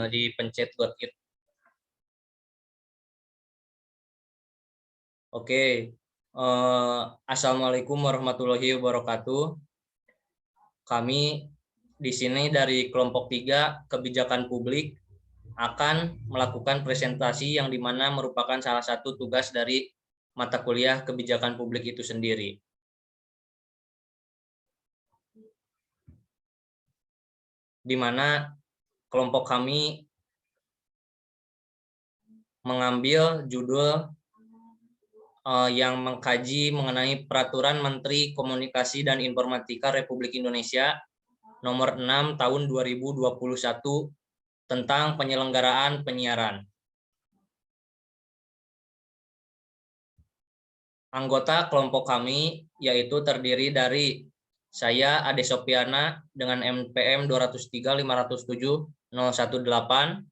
dipencet buat it. Oke. Assalamualaikum warahmatullahi wabarakatuh. Kami di sini dari kelompok 3 kebijakan publik akan melakukan presentasi yang dimana merupakan salah satu tugas dari mata kuliah kebijakan publik itu sendiri. Di mana kelompok kami mengambil judul yang mengkaji mengenai Peraturan Menteri Komunikasi dan Informatika Republik Indonesia Nomor 6 Tahun 2021 tentang penyelenggaraan penyiaran. Anggota kelompok kami yaitu terdiri dari saya Ade Sopiana dengan NPM 203507018.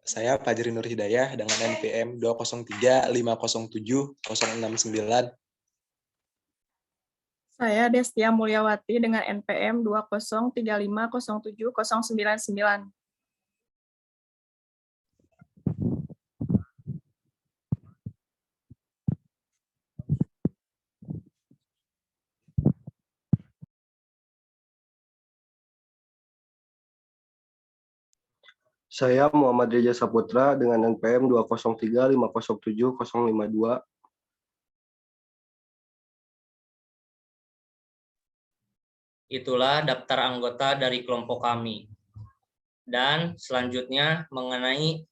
Saya Fajri Nur Hidayah dengan NPM 203507069. Saya Destia Mulyawati dengan NPM 20350707999. Saya Muhammad Reza Saputra dengan NPM 203507072. Itulah daftar anggota dari kelompok kami. Dan selanjutnya mengenai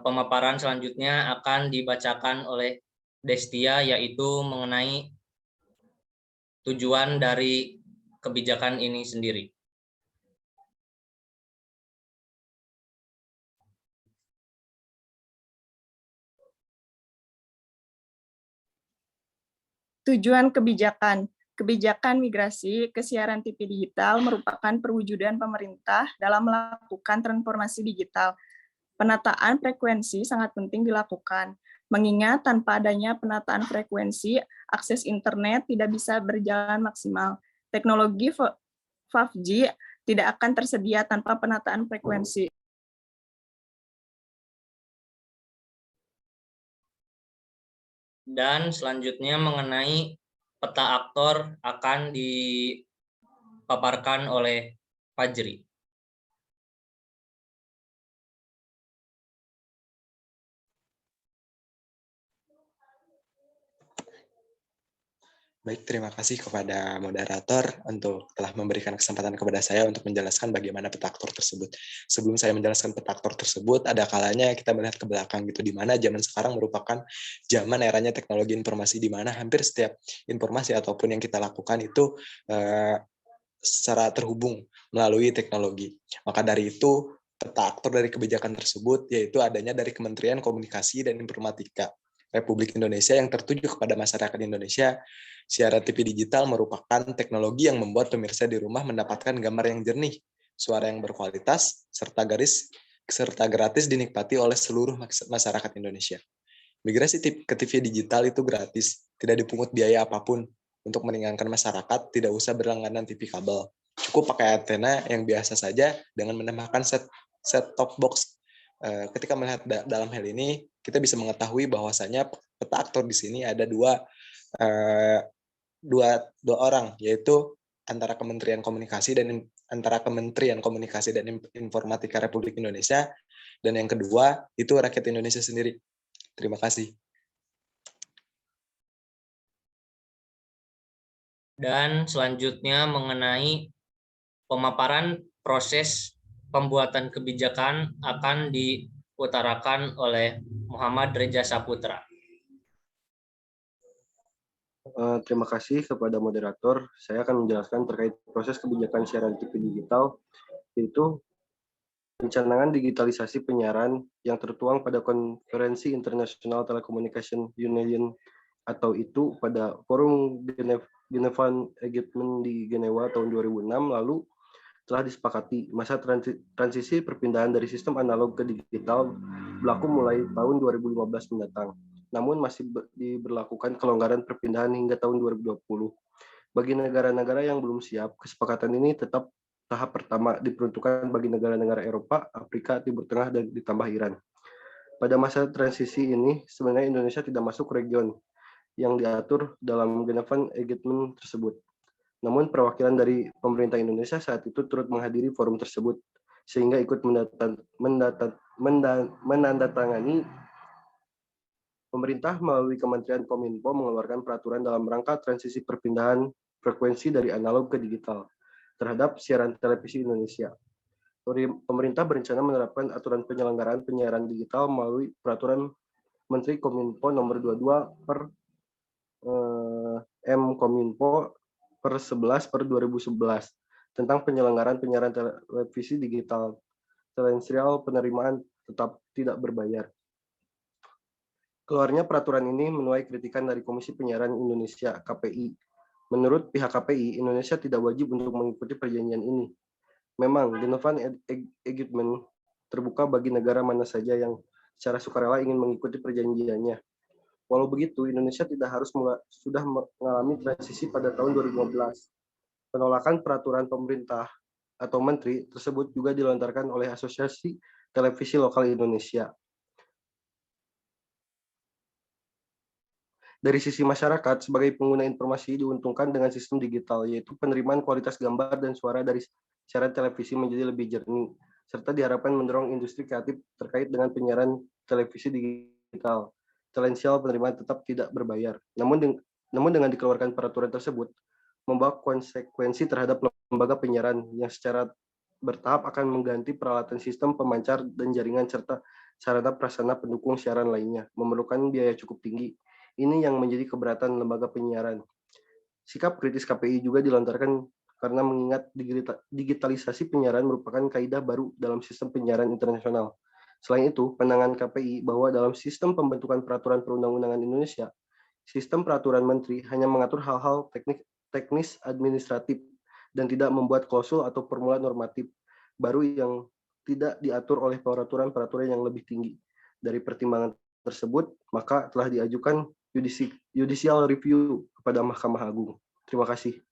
pemaparan selanjutnya akan dibacakan oleh Destia, yaitu mengenai tujuan dari kebijakan ini sendiri. Tujuan kebijakan. Kebijakan migrasi ke siaran TV digital merupakan perwujudan pemerintah dalam melakukan transformasi digital. Penataan frekuensi sangat penting dilakukan, mengingat tanpa adanya penataan frekuensi, akses internet tidak bisa berjalan maksimal. Teknologi 5G tidak akan tersedia tanpa penataan frekuensi. Dan selanjutnya mengenai peta aktor akan dipaparkan oleh Fajri. Baik, terima kasih kepada moderator untuk telah memberikan kesempatan kepada saya untuk menjelaskan bagaimana peta aktor tersebut. Sebelum saya menjelaskan peta aktor tersebut, ada kalanya kita melihat ke belakang gitu, di mana zaman sekarang merupakan zaman eranya teknologi informasi, di mana hampir setiap informasi ataupun yang kita lakukan itu secara terhubung melalui teknologi. Maka dari itu, peta aktor dari kebijakan tersebut yaitu adanya dari Kementerian Komunikasi dan Informatika Republik Indonesia yang tertuju kepada masyarakat Indonesia. Siaran TV digital merupakan teknologi yang membuat pemirsa di rumah mendapatkan gambar yang jernih, suara yang berkualitas, serta gratis dinikmati oleh seluruh masyarakat Indonesia. Migrasi ke TV digital itu gratis, tidak dipungut biaya apapun. Untuk meringankan masyarakat, tidak usah berlangganan TV kabel. Cukup pakai antena yang biasa saja dengan menambahkan set-top box. Ketika melihat dalam hal ini, kita bisa mengetahui bahwasanya peta aktor di sini ada dua orang, yaitu antara Kementerian Komunikasi dan Informatika Republik Indonesia, dan yang kedua itu rakyat Indonesia sendiri. Terima kasih. Dan selanjutnya mengenai pemaparan proses pembuatan kebijakan akan diutarakan oleh Muhammad Reza Saputra. Terima kasih kepada moderator. Saya akan menjelaskan terkait proses kebijakan siaran TV digital, yaitu pencanangan digitalisasi penyiaran yang tertuang pada Konferensi International Telecommunication Union atau itu pada Forum Genevan Agreement di Genewa tahun 2006 lalu telah disepakati. Masa transisi perpindahan dari sistem analog ke digital berlaku mulai tahun 2015 mendatang. Namun masih diberlakukan kelonggaran perpindahan hingga tahun 2020. Bagi negara-negara yang belum siap, kesepakatan ini tetap tahap pertama diperuntukkan bagi negara-negara Eropa, Afrika, Timur Tengah, dan ditambah Iran. Pada masa transisi ini, sebenarnya Indonesia tidak masuk region yang diatur dalam Genevan Agreement tersebut. Namun perwakilan dari pemerintah Indonesia saat itu turut menghadiri forum tersebut, sehingga ikut menandatangani. Pemerintah melalui Kementerian Kominfo mengeluarkan peraturan dalam rangka transisi perpindahan frekuensi dari analog ke digital terhadap siaran televisi Indonesia. Pemerintah berencana menerapkan aturan penyelenggaraan penyiaran digital melalui peraturan Menteri Kominfo nomor 22 per M Kominfo per 11 per 2011 tentang penyelenggaraan penyiaran televisi digital telensial penerimaan tetap tidak berbayar. Keluarnya peraturan ini menuai kritikan dari Komisi Penyiaran Indonesia (KPI). Menurut pihak KPI, Indonesia tidak wajib untuk mengikuti perjanjian ini. Memang, Genevan Agreement terbuka bagi negara mana saja yang secara sukarela ingin mengikuti perjanjiannya. Walau begitu, Indonesia tidak harus sudah mengalami transisi pada tahun 2015. Penolakan peraturan pemerintah atau menteri tersebut juga dilontarkan oleh Asosiasi Televisi Lokal Indonesia. Dari sisi masyarakat, sebagai pengguna informasi diuntungkan dengan sistem digital, yaitu penerimaan kualitas gambar dan suara dari siaran televisi menjadi lebih jernih, serta diharapkan mendorong industri kreatif terkait dengan penyiaran televisi digital. Telensial penerimaan tetap tidak berbayar. Namun dengan dikeluarkan peraturan tersebut, membawa konsekuensi terhadap lembaga penyiaran yang secara bertahap akan mengganti peralatan sistem pemancar dan jaringan serta sarana prasarana pendukung siaran lainnya, memerlukan biaya cukup tinggi. Ini yang menjadi keberatan lembaga penyiaran. Sikap kritis KPI juga dilontarkan karena mengingat digitalisasi penyiaran merupakan kaidah baru dalam sistem penyiaran internasional. Selain itu, pandangan KPI bahwa dalam sistem pembentukan peraturan perundang-undangan Indonesia, sistem peraturan menteri hanya mengatur hal-hal teknis administratif dan tidak membuat klausul atau formula normatif baru yang tidak diatur oleh peraturan-peraturan yang lebih tinggi. Dari pertimbangan tersebut, maka telah diajukan judicial review kepada Mahkamah Agung. Terima kasih.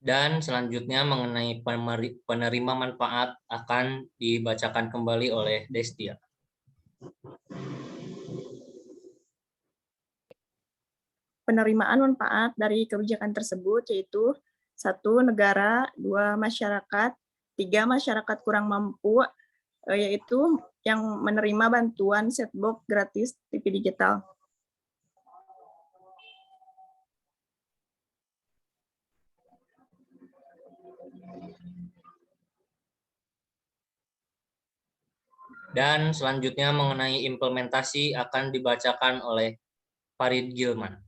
Dan selanjutnya mengenai penerima manfaat akan dibacakan kembali oleh Destia. Penerimaan manfaat dari kebijakan tersebut yaitu 1. Negara, 2. Masyarakat, 3. Masyarakat kurang mampu, yaitu yang menerima bantuan set-box gratis TV digital. Dan selanjutnya mengenai implementasi akan dibacakan oleh Farid Gilman.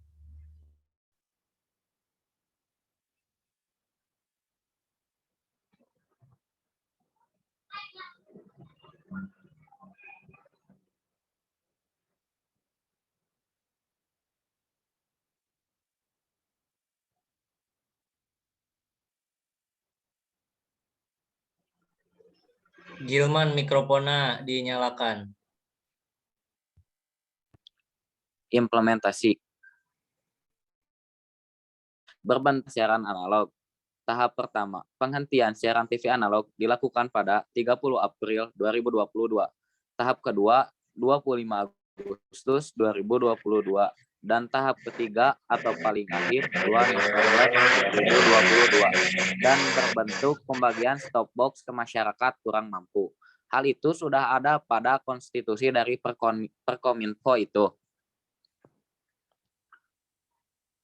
Gilman, mikrofonnya dinyalakan. Implementasi. Berbentuk siaran analog. Tahap pertama, penghentian siaran TV analog dilakukan pada 30 April 2022. Tahap kedua, 25 Agustus 2022. Dan tahap ketiga atau paling akhir 2 November 2022 dan berbentuk pembagian stop box ke masyarakat kurang mampu. Hal itu sudah ada pada konstitusi dari Perkominfo itu.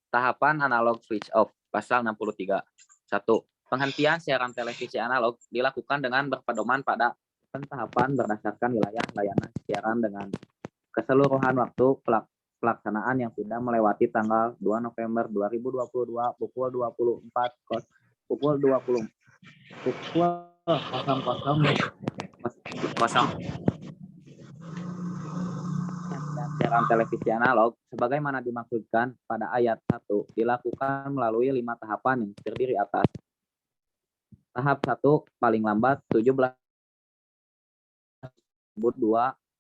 Tahapan analog switch off, pasal 63. 1. Penghentian siaran televisi analog dilakukan dengan berpedoman pada tahapan berdasarkan wilayah layanan siaran dengan keseluruhan waktu pelaksanaan yang tidak melewati tanggal 2 November 2022 pukul 24 pukul 20 pukul 00 siaran televisi analog sebagaimana dimaksudkan pada ayat 1 dilakukan melalui 5 tahapan yang terdiri atas. Tahap 1 paling lambat 17 2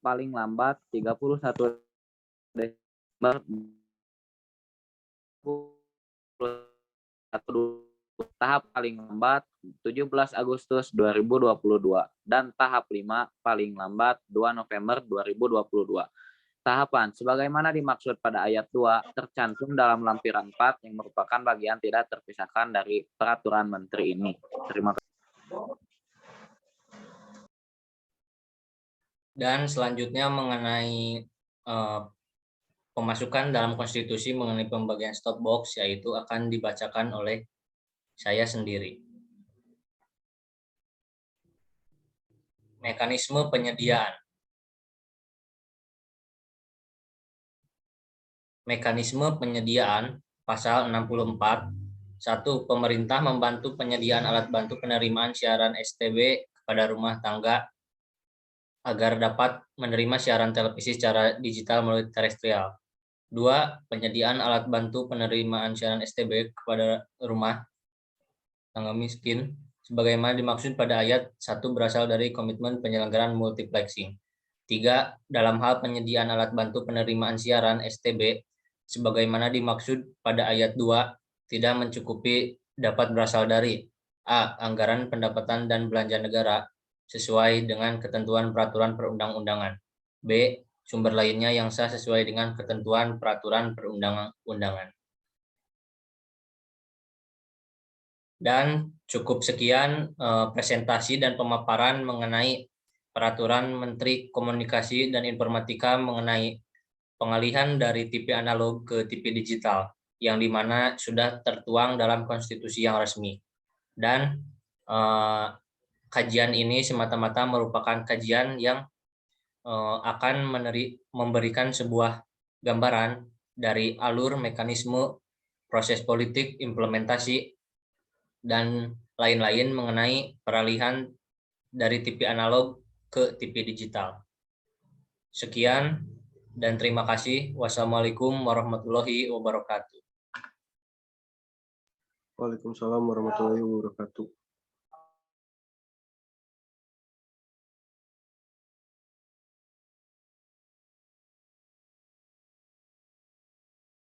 paling lambat 31 Desember tahap paling lambat 17 Agustus 2022, dan tahap 5 paling lambat 2 November 2022. Tahapan sebagaimana dimaksud pada ayat 2 tercantum dalam lampiran 4 yang merupakan bagian tidak terpisahkan dari peraturan menteri ini. Terima kasih. Dan selanjutnya mengenai pemasukan dalam konstitusi mengenai pembagian stop box, yaitu akan dibacakan oleh saya sendiri. Mekanisme penyediaan. Mekanisme penyediaan pasal 64. 1. Pemerintah membantu penyediaan alat bantu penerimaan siaran STB kepada rumah tangga agar dapat menerima siaran televisi secara digital melalui terestrial. 2. Penyediaan alat bantu penerimaan siaran STB kepada rumah tangga miskin sebagaimana dimaksud pada ayat 1 berasal dari komitmen penyelenggaraan multiplexing. 3. Dalam hal penyediaan alat bantu penerimaan siaran STB sebagaimana dimaksud pada ayat 2 tidak mencukupi dapat berasal dari A. Anggaran pendapatan dan belanja negara sesuai dengan ketentuan peraturan perundang-undangan. B. Sumber lainnya yang sah sesuai dengan ketentuan peraturan perundang-undangan. Dan cukup sekian presentasi dan pemaparan mengenai peraturan Menteri Komunikasi dan Informatika mengenai pengalihan dari TV analog ke TV digital, yang dimana sudah tertuang dalam konstitusi yang resmi. Dan kajian ini semata-mata merupakan kajian yang akan memberikan sebuah gambaran dari alur mekanisme proses politik, implementasi, dan lain-lain mengenai peralihan dari TV analog ke TV digital. Sekian. Dan terima kasih. Wassalamualaikum warahmatullahi wabarakatuh. Waalaikumsalam warahmatullahi wabarakatuh.